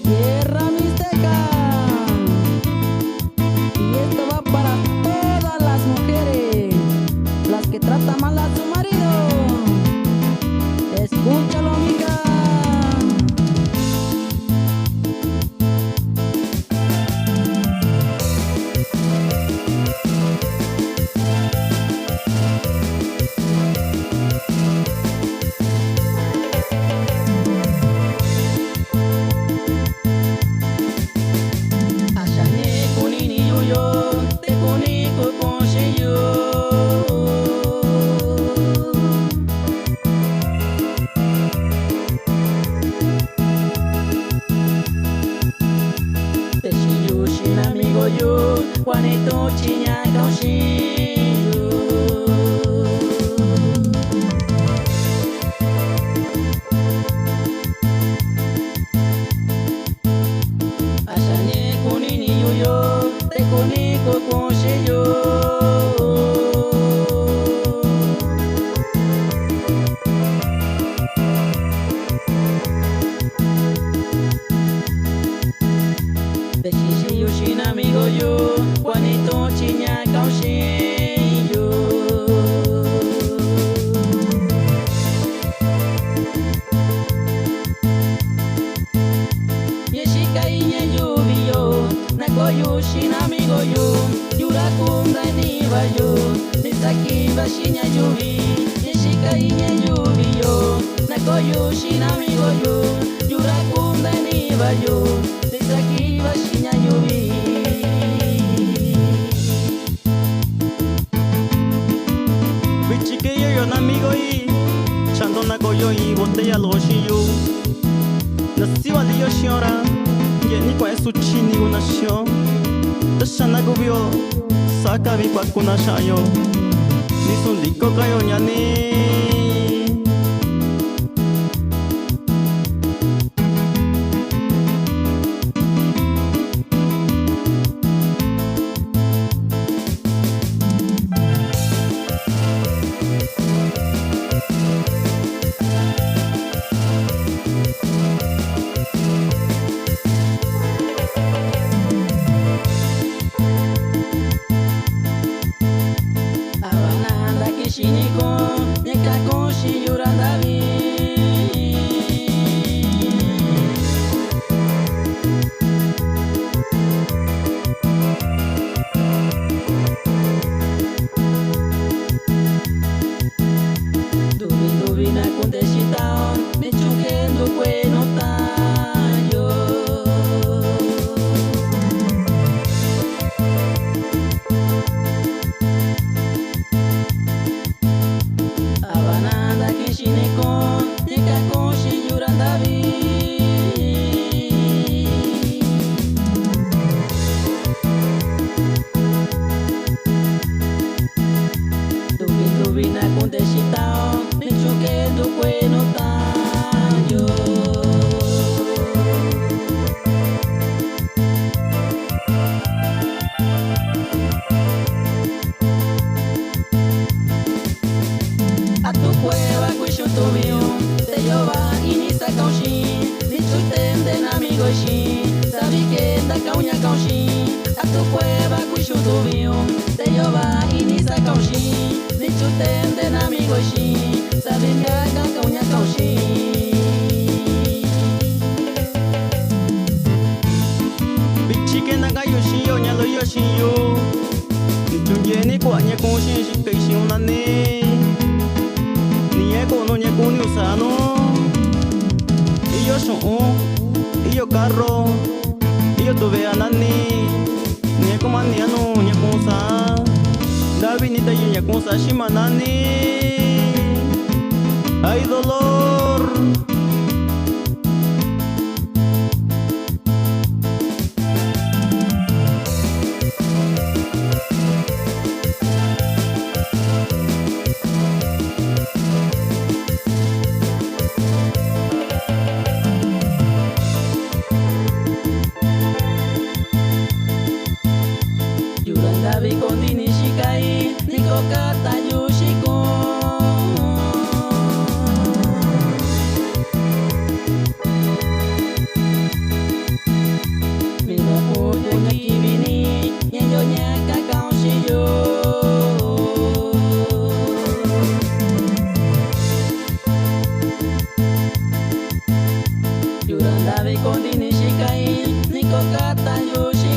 Tierra Mixteca. Y esto va para todas las mujeres, las que tratan mal a su marido. Escúchalo, amiga. Juanito chiña cauchillo. Achañe kunini yuyo, te kuniko conchillo. De chichillo sin amigo yo, Juanito chiña cauchillo. Yeshika iña lluvio, nakoyu sin amigo yo, yurakunda ni bayo, nisaki bashiña lluvi. Yeshika iña lluvio, nakoyu sin amigo yo, yurakunda ni bayo, nisaki bashiña lluvi. Bichiquillo yo amigo y chandona coyo y botella loshillo. Nació al yo shora, que ni kwa su chini una shio. Tashana gubio, saka vi kwa kuna shayo. Ni sundiko kayo nyani. Shiniko, nyeka shi yurandavi. Dubi dubi na kundeshita, michukendo kwe no tayo. Shiniko, nyeka koshi yurandavi. Dubi dubi na kundeshita, michukendo kwe no tayo. A tu cueva cuishutubio, te lleva y ni sa cauchi, ni chuten amigo shi, sabi que ta cauña cauchi. A tu cueva cuishutubio, te lleva y ni sa cauchi, ni chuten amigo shi, sabi que ta cauña cauchi. Bichique na gayo shio nya lo yo shio. Nichunye ni kwa nya konshi shikai shiona ne. No ñe kuni usano iyo shon iyo carro iyo tuve anani ñe komani ano ñe kunsa davi ni tayi ñe kunsa shimanani hay dolor. Yurandavi kondini shikai, niko kata yushiko. dini shikai niko kata yo shikai